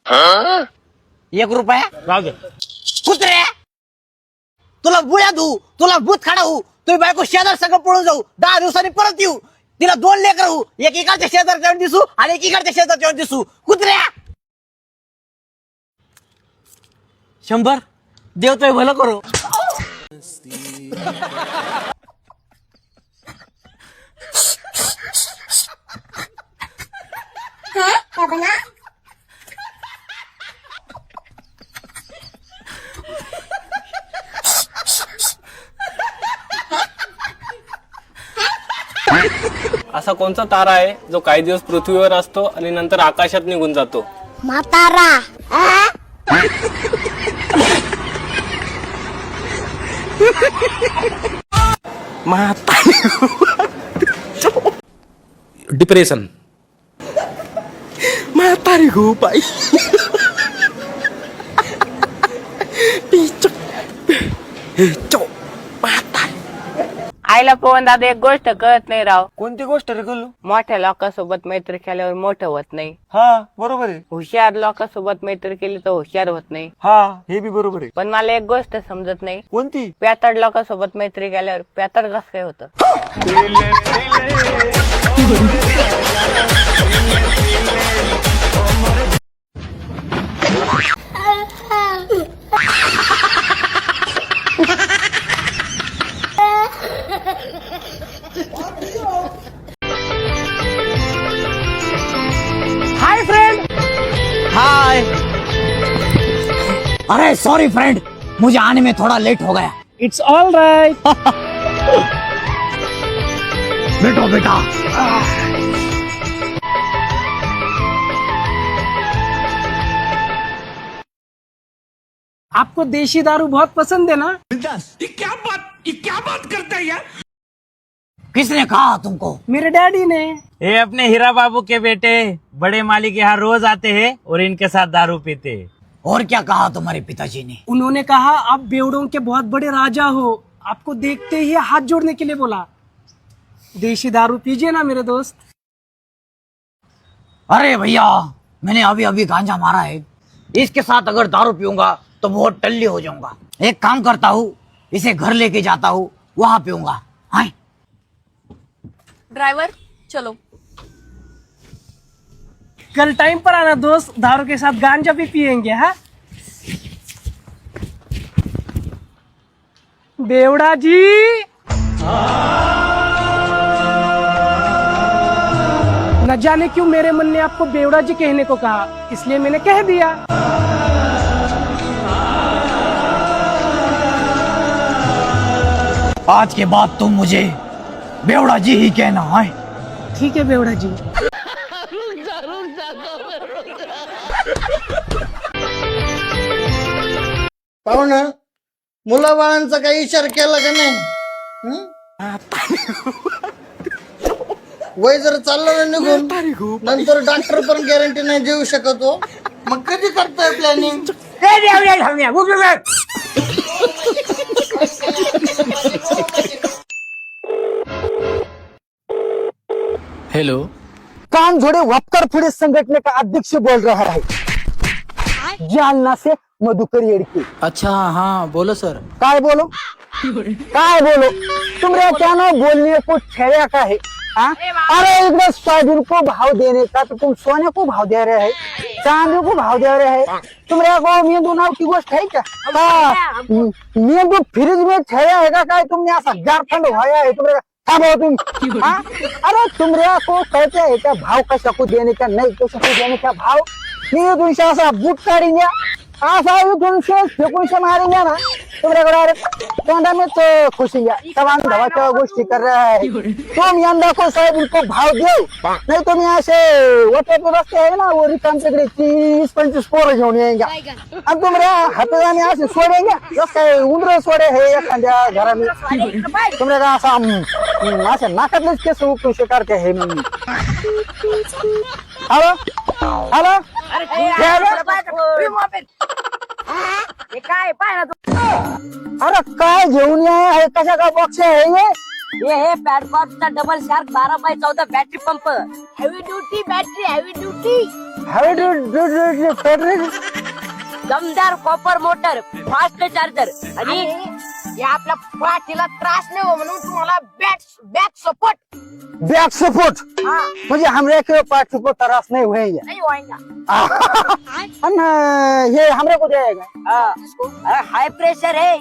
1 रुपया राहू दे. कुत्र्या, तुला बुळ्या धू, तुला भूत खाडा होऊ, तुम्ही बायको शेजार सगळं पळून जाऊ, 10 दिवसांनी परत येऊ, तिला 2 लेकर होऊ, एक इकडच्या शेजारच्या दिसू आणि एक इकडच्या शेजारच्या दिसू. कुत्र्या 100 देवतोय भलं करू. असा कोणता तारा आहे जो काही दिवस पृथ्वीवर असतो आणि नंतर आकाशात निघून जातो? म्हातारा. डिप्रेशन. म्हातारी गो बाई. आईला पवन दादा एक गोष्ट कळत नाही राव. कोणती गोष्ट रे गल्लू? मोठ्या लोकांसोबत मैत्री केल्यावर मोठं होत नाही. हा बरोबर आहे. हुशार लोकांसोबत मैत्री केली तर हुशार होत नाही. हा हे बी बरोबर आहे. पण मला एक गोष्ट समजत नाही, कोणती? प्यातड लोकांसोबत मैत्री केल्यावर प्यातड कसं काय होतं? Hi friend. हाय. अरे सॉरी फ्रेंड, मुझे आने में थोड़ा लेट हो गया. It's all right. बैठो बेटा. आपको देशी दारू बहुत पसंद है ना? किसने कहा तुमको? मेरे डैडी ने. ये अपने हीरा बाबू के बेटे बड़े मालिक यहाँ रोज आते हैं और इनके साथ दारू पीते हैं. और क्या कहा तुम्हारे पिताजी ने? उन्होंने कहा आप बेवड़ों के बहुत बड़े राजा हो, आपको देखते ही हाथ जोड़ने के लिए बोला. देशी दारू पीजिए ना मेरे दोस्त. अरे भैया, मैंने अभी अभी गांजा मारा है, इसके साथ अगर दारू पीऊंगा तो बहुत टल्ली हो जाऊंगा. एक काम करता हूँ, इसे घर लेके जाता हूँ, वहां पीऊंगा. हाँ ड्राइवर चलो. कल टाइम पर आना दोस्त, दारू के साथ गांजा भी पियेंगे. हाँ बेवड़ा जी. न जाने क्यों मेरे मन ने आपको बेवड़ा जी कहने को कहा, इसलिए मैंने कह दिया. आज के बाद तुम मुझे बेवड़ा जी ही कहना है. ठीक है बेवड़ा जी. पाहुण, मुला बाळांचा काही इशारा केला का नाही? वय जर चाललं ना निघून, नंतर डॉक्टर पण गॅरंटी नाही देऊ शकत हो. मग कधी करताय प्लॅनिंग? हेलो. कान जोड़े वक्कर फुड़े संगठन का अध्यक्ष बोल रहा है, जालना से मधुकर येड़के. अच्छा हाँ बोलो सर. काय बोलो काय बोलो, तुमरे क्या ना बोलने को ठहरा का है? हाँ? अरे इधर सोयाबीन को भाव देने का तो तुम सोने को भाव दे रहे हैं, चांदी को भाव दे रहे हैं. तुमरे को मेंदू नाव की गोष्ट है क्या? हाँ, मेंदू फ्रिज में ठहरा है का? काय तुमने असा झारखंड व्हाया है तुमरे? क्या भाव तुम? हाँ? अरे तुमरे को कहते हैं क्या भाव कशा को देने का, नहीं कशा को देने का भाव नहीं. तुमसे असा बूट काढेंगे, असा तुमसे फेकून मारेंगे ना, तुमरे डायरेक्ट तोंडा में तो खुशिंगे. तमाम धवाच्या गोष्टी कर रहा है. तुम यंदा को साहेब उनको भाव दो, नहीं तुम यहाँ से वोटे रस्ते है ना, वो रिकाम तिकडे 30-25 पोरं घेऊन येंगे आणि तुमरे हाताने असे सोडेंगे. जसं उंदर सोडे है एखाद्या घराने, तुमरे का असा असे नाकातलेच केस उपटू करते है. हॅलो हॅलो, काय पाय ना तू. अरे काय घेऊन आहे, कशा का बॉक्स आहे ये? ये है पॅडकॉर्पचा double shark 12x14 battery pump. Heavy duty battery, heavy duty. हाय डू दमदार कॉपर मोटर फास्ट चार्जर आणि या आपल्या पाठीला त्रास नाही हो म्हणून तुम्हाला बॅक सपोर्ट बैक सपोर्ट म्हणजे हमरे के पार्ट सपोर्ट तरस नहीं होएगा नहीं होएगा। ये हमरे को देगा हाय प्रेशर है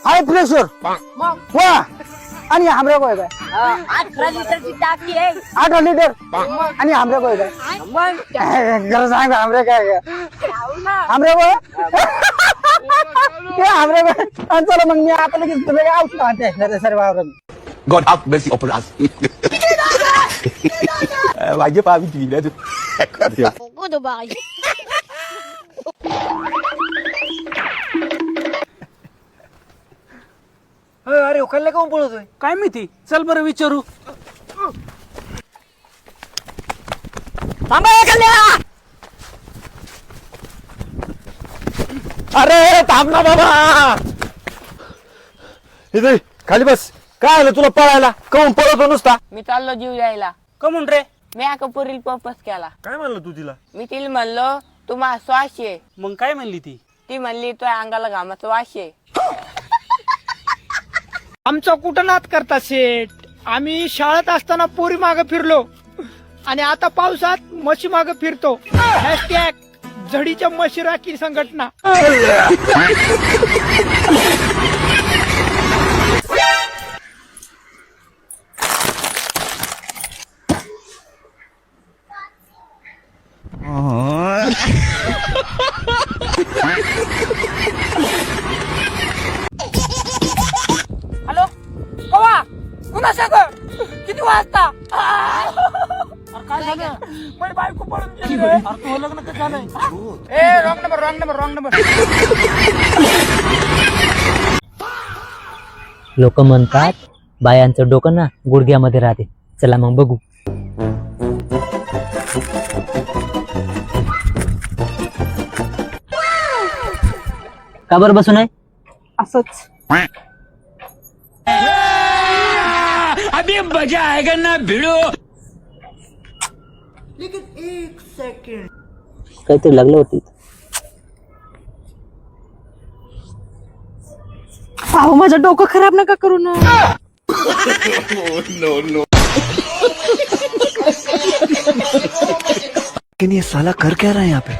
हाई प्रेशर मग वाह आणि हमरे को है 18 लिटरची टाकी आहे 8 लिटर आणि हमरे को है मग घर सांग हमरे काय जाऊ ना। हमरे को क्या हमरे को चला मग मी आता लगेच तुला औषध आणते सर्व आवरून God have mercy upon us. Wajib paham gila tu. Kudu bayi. अरे उकलले का पळतोय? काय माहिती, चल बरं विचारू. अरे थांब ना बाबा, इथे खाली बस. काय आलं तुला पळायला? काऊन पळतो नुसता? मी चाललो जीव द्यायला. कमून रे? मी अकपुरील पर्पस केला. काय म्हणलं तू तिला? मी तिला म्हणलो तू माझा श्वास आहे. मग काय म्हणली ती? ती म्हणली तुझ्या अंगाला घामाचा वास आहे. आमचा कुठं नाद करता सेठ. आम्ही शाळेत असताना पोरी मागे फिरलो आणि आता पावसात म्हशी मागे फिरतो. हॅशटॅग झडीच्या म्हशी राखी संघटना. हॅलो कवा पुन्हा सांग किती वाजता? काय झालं? माझी बायको पळून गेली रे. अरे तू लग्न कसं झालंय? ए रॉंग नंबर. लोक म्हणतात बायांचं डोकं ना गुडघ्यामध्ये राहते. चला मग बघू. का बरं बसू नाही? असंच. अभी मजा आएगा ना भिड़ो. काहीतरी लागलं होती. अहो माझं डोकं खराब नका करू ना. लेकिन ये साला कर क्या रहा है यहाँ पे?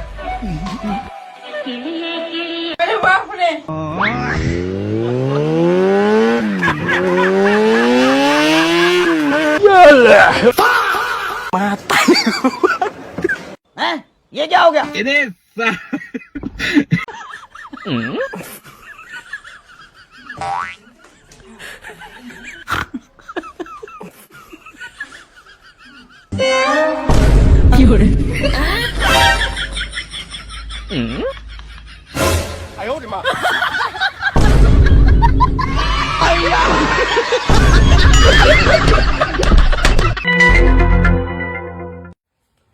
ये क्या हो गया?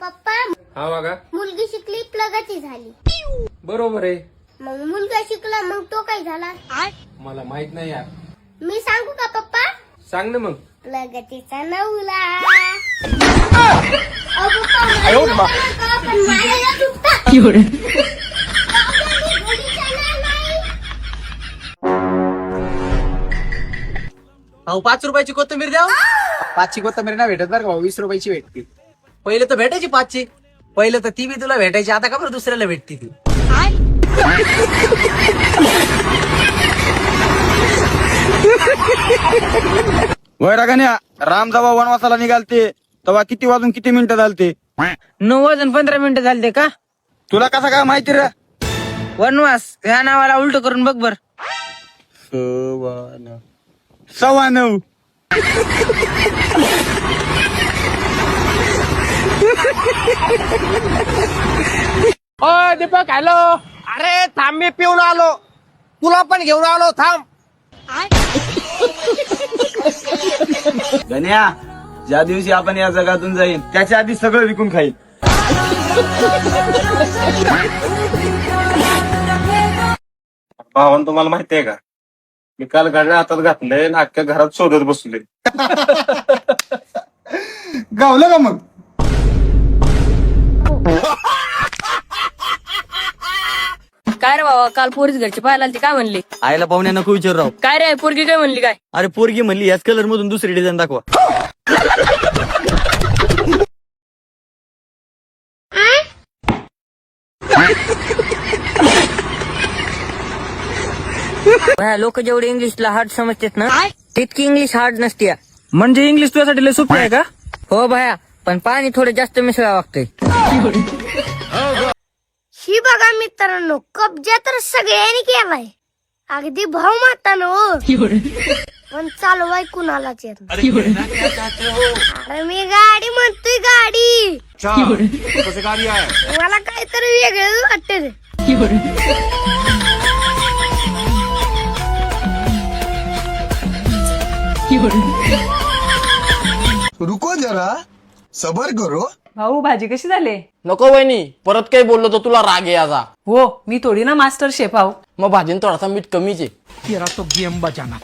पप्पा हा बघा मुलगी शिकली प्रगती झाली. बरोबर आहे. मग मुलगा शिकला मग तो काय झाला? मला माहित नाही यार. मी सांगू का पप्पा? सांग ना मग. प्रगतीचा नवला. अहो, पप्पा, मला नका, पण मला या दुखतं. मी घरी जाणार नाही. अहो 5 रुपयाची कोथिंबीर द्या. 5ची कोथिंबीर ना भेटत बरं का, 20 रुपयाची भेटते. पहिले तर भेटायची 5ची. पहिले तर ती बी तुला भेटायची, आता का बरं दुसऱ्याला भेटती ती? वैरागान्या राम जेव्हा वनवासाला निघालते तेव्हा किती वाजून किती मिनिटं झालते? 9 वाजून 15 मिनिटं झालते का? तुला कसं काय माहिती रे? वनवास ह्या नावाला उलट करून बघ बर. 9:15. ओ दीपक हॅलो. अरे थांब, मी पिऊन आलो, तुला पण घेऊन आलो, थांब. गण्या ज्या दिवशी आपण या जगातून जाईन त्याच्या आधी सगळं विकून खाईल. भावान तुम्हाला माहितीये का, मी काल गाड्या हातात घातले आणि अख्ख्या घरात शोधत बसले. गावलं का मग? काय रे बाबा काल पोरीच घरचे पाहायला आलते, काय म्हणले? आईला पाहुण्या नको विचार राव. काय रे पोरगी काय म्हणली काय? अरे पोरगी म्हणली याच कलर मधून दुसरी डिझाईन दाखवा. लोक जेवढे इंग्लिशला हार्ड समजतात ना तितकी इंग्लिश हार्ड नसते. म्हणजे इंग्लिश तुझ्यासाठी लय सोपी आहे का? हो भया, पण पाणी थोडं जास्त मिसळावं लागतंय. ही बघा मित्रांनो, कब्जा तर सगळ्यांनी केलाय, अगदी भाऊ मातानो. पण चालवाय कुणालाच येत नाही. अरे मी गाडी म्हणतोय, गाडी. मला काहीतरी वेगळंच वाटत. रुको जरा सबर करो. भाऊ भाजी कशी झाली? नको वहिनी, परत काही बोललो तर तुला राग याचा. हो, मी थोडी ना मास्टर शेफ आहो. मग भाजीन थोडासा मीठ कमीच आहे. तेरा तो गेम बजाना.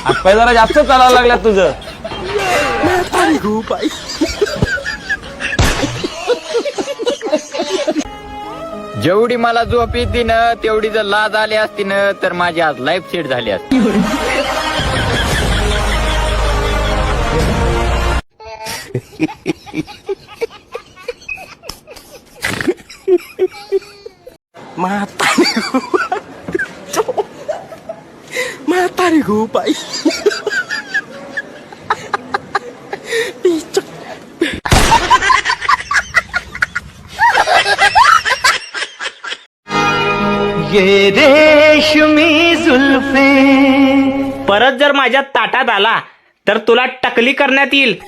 हातपाय जरा जास्त चालायला लागला तुझं. जेवढी मला झोप येते ना तेवढी जर लाज आली असती ना तर माझी आज लाईफ सेट झाली असती. म्हातारी गो बाई. ये रेशमी जुल्फे. परत जर माझ्या ताटात आला तर तुला टकली करण्यात येईल.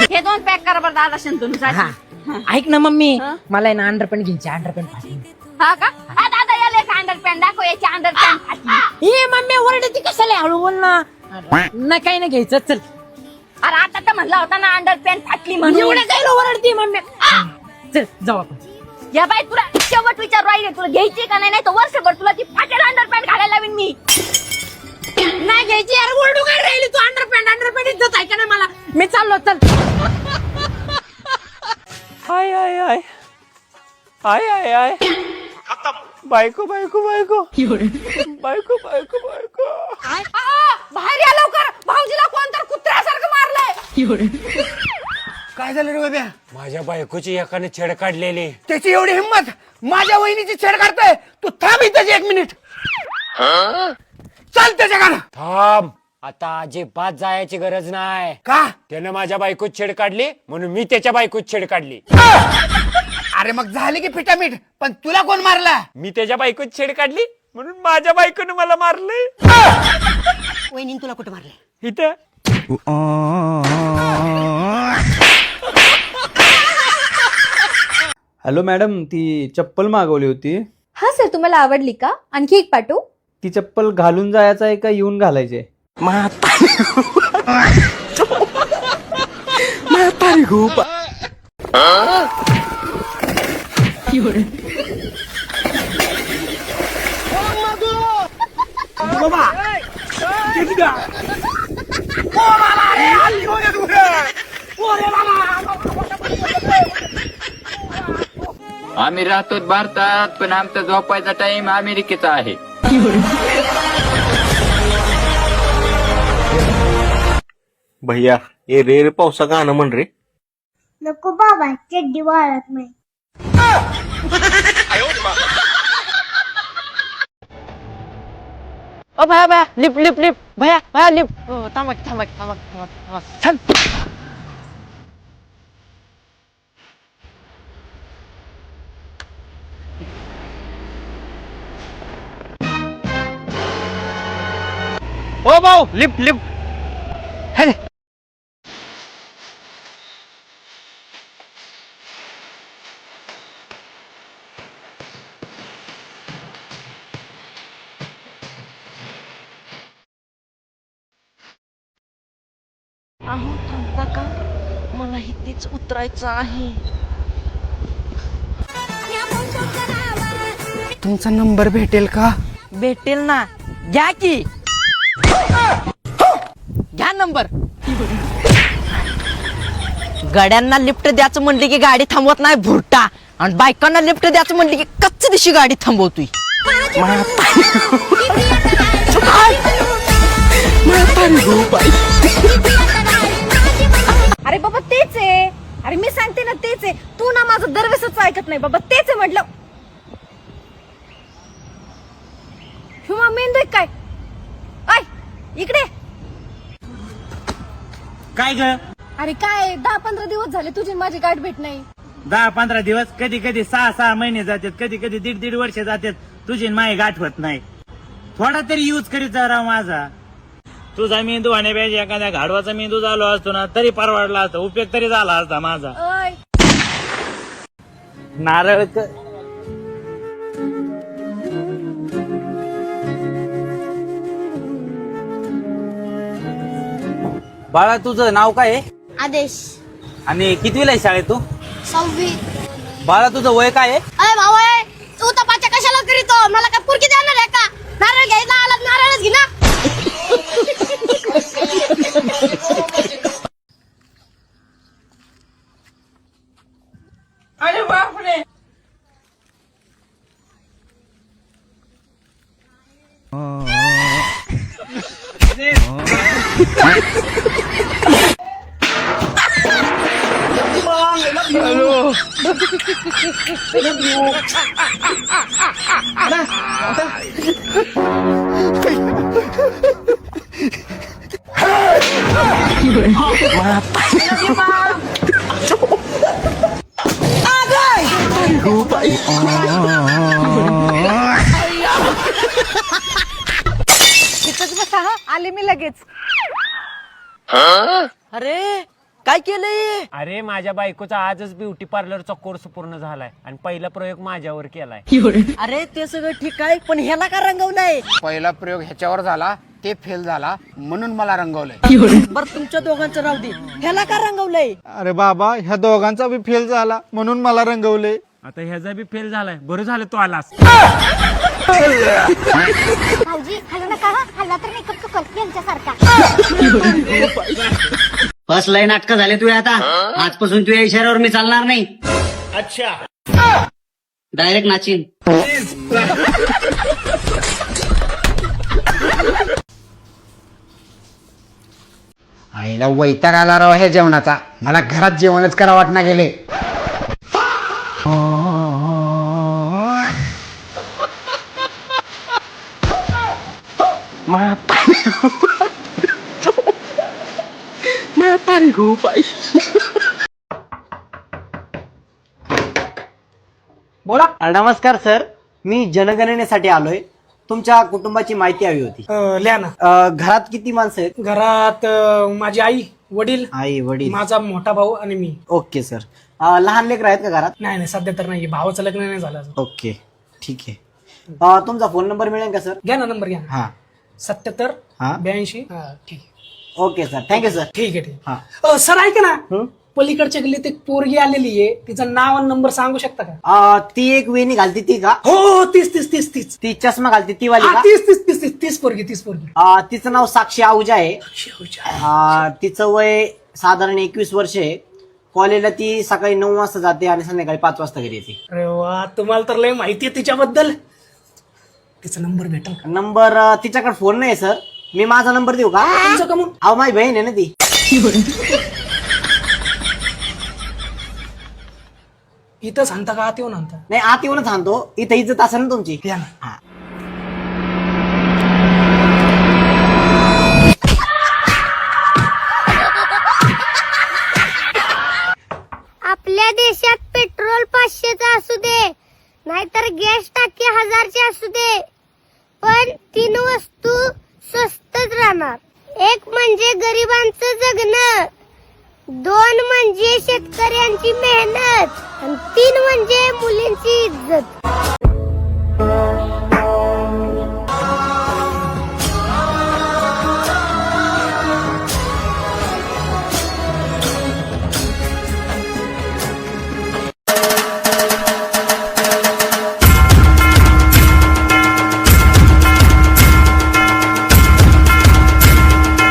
हे 2 पॅक करा बरं दादा शंतनूसाठी. ऐक ना मम्मी, मला आहे ना अंडरपॅन्ट घ्यायची, अंडरपॅन्ट फाटली. हा का? हा दादा याला एक अंडरपॅन्ट दाखव, याची अंडरपॅन्ट फाटली. हे मम्मी ओरडती कशाला, हळू बोल ना. नाही काही नाही घ्यायचं, चल. अरे आता तर म्हणला होता ना अंडरपॅन्ट फाटली म्हणून. एवढं काय ओरडती मम्मी. चल जाऊ आपण. या बाई तुला शेवट विचार राहिले, तुला घ्यायची का नाही? तर वर्षभर तुला ती फाटेल अंडरपॅन्ट घालायला लावीन मी. नाही घ्यायची यार, ओरडू काय राहिली तू? अंडरपॅन्ट इज्जत आहे का नाही मला? मी चाललो, चल. I I I I I I. बायको बायको बायको बायको बायको बायको. बाहेर या लवकर, भाऊजीला कोणतर कुत्र्यासारखं मारलंय. काय झालं रे बाब्या? माझ्या बायकोची एकाने छेड काढलेली. त्याची एवढी हिंमत, माझ्या वहिनीची छेड काढताय. तू थांब इथं 1 मिनिट. चल त्याच्याकडे. थांब, आता अजिबात जायची गरज नाही. का? त्यानं माझ्या बायकोच छेड काढली म्हणून मी त्याच्या बायकोच छेड काढली. अरे मग झाली की पिठामीठ, पण तुला कोण मारला? मी त्याच्या बायकोच छेड काढली म्हणून माझ्या बायकोनं मला मारलंय. वहिनी तुला कुठं मारले? इथं. हॅलो मॅडम, ती चप्पल मागवली होती. हा सर, तुम्हाला आवडली का? आणखी एक पाठवू? ती चप्पल घालून जायचं आहे का येऊन घालायचे? म्हातारी गो बाई. आम्ही राहतो भारतात पण आमचा झोपायचा टाइम अमेरिकेचा आहे. भैया हे रे रे पावसा गाणं म्हण रे. नको बाबा, चड्डी वाळत नाही. ओ भया भया, लिप लिप लिप. भया भया लिप. थांबा थांबा थांबा थांबा. चल. ओ भाऊ, लिफ्ट लिफ्ट. अहो थांबता का, मला इथेच उतरायचं आहे. तुमचा नंबर भेटेल का? भेटेल ना, घ्या की. घ्या नंबर. गड्यांना लिफ्ट द्यायचं म्हणलं की गाडी थांबवत नाही भुरटा, आणि बायकांना लिफ्ट द्यायचं म्हणलं की कच्ची दिशी गाडी थांबवतोय. अरे बाबा तेच आहे, अरे मी सांगते ना तेच आहे, तू ना माझं दरवेळेसच ऐकत नाही बाबा, तेच आहे म्हटलं. हुमा मेंदू आहे काय? ऐ इकडे. काय ग? अरे काय 10-15 दिवस झाले तुझी माझी गाठ भेट नाही. 10-15 दिवस, कधी कधी 6-6 महिने जातात, कधी कधी 1.5 वर्ष जातात, तुझी माही गाठ होत नाही. थोडा तरी यूज करीत जा राव माझा. तुझा मेंदू होण्यापाहिजे एखाद्या गाढवाचा मेंदू झालो असतो ना तरी परवडला असता, उपयोग तरी झाला असता माझा. ओय नारळ बाळा, तुझं नाव काय आहे आदेश. आणि कितवीला आहे शाळेत तू? 6वी. बाळा, तुझं वय काय आहे? अरे भाऊ तू तपाच्या कशाला करीतो? मला काय पुरकी देणार आहे का? नारळ घ्यायला आला नारळच घे ना. अरे बापरे. तिथंच बसा हा, आले मी लगेच. अरे काय केलंय? अरे माझ्या बायकोचा आजच ब्युटी पार्लरचा कोर्स पूर्ण झालाय आणि पहिला प्रयोग माझ्यावर केलाय. अरे ते सगळं ठीक आहे, पण ह्याला का रंगवलंय? पहिला प्रयोग ह्याच्यावर झाला, ते फेल झाला, म्हणून मला रंगवलंय. बरं तुमच्या दोघांचं राहू दे, ह्याला का रंगवलंय? अरे बाबा, ह्या दोघांचा बी फेल झाला म्हणून मला रंगवले. आता ह्याचा बी फेल झालाय, बरं झालं तू आलास. भाऊजी हलू नका हा, हल्ला तर मेकअप चुकल यांच्यासारखा. फर्स्ट लाईन नाटकं झाले तुझे आता. आजपासून तुझ्या इशाऱ्यावर मी चालणार नाही. अच्छा, डायरेक्ट नाचीन. आईला वैताग आला राव ह्या जेवणाचा. मला घरात जेवणच करा वाटना गेले. बोला. नमस्कार सर, मी जनगणनेसाठी आलोय. तुमच्या कुटुंबाची माहिती हवी होती. लिहा ना. घरात किती माणसं आहेत? घरात माझी वडील, आई वडील, माझा मोठा भाऊ आणि मी. Okay sir. लहान लेकर आहेत का घरात? नाही सध्या तर नाही, भावाचं लग्न नाही झालं अजून. ओके ठीक आहे. तुमचा फोन नंबर मिळेल का सर? घ्या ना नंबर घ्या. हा 77 हा 82. ठीक आहे. Okay sir, thank you sir. ठीक आहे ठीक हा. आहे. सर ऐका ना, पलीकडच्या गल्लीत एक पोरगी आलेली आहे, तिचं नाव आणि नंबर सांगू शकता का? ती एक वेणी घालती ती का? हो तीच. ती चष्मा घालती ती वाली हा, का? तीच पोरगी. तिचं नाव साक्षी आहुजा आहे. तिचं वय साधारण 21 वर्ष आहे. कॉलेजला ती सकाळी 9 वाजता जाते आणि संध्याकाळी 5 वाजता घरी येते. अरे वा, तुम्हाला तर लय माहिती आहे तिच्याबद्दल. तिचा नंबर भेटेल का? नंबर तिच्याकडे फोन नाही सर. मी माझा नंबर देऊ का? तुमचं का मग? अहो माझी बहीण आहे ना ती. इथं सांगता का आत येऊन आणता? नाही, आत येऊनच सांगतो. इथं इज्जत असेल ना तुमची. या ना. हा. आपल्या देशात पेट्रोल 500चं असू दे, नाहीतर गॅस टाकी 1000ची असू दे, पण 3 वस्तू स्वस्तच राहणार. एक म्हणजे गरिबांचं जगणं, 2 म्हणजे शेतकऱ्यांची मेहनत, आणि 3 म्हणजे मुलींची इज्जत.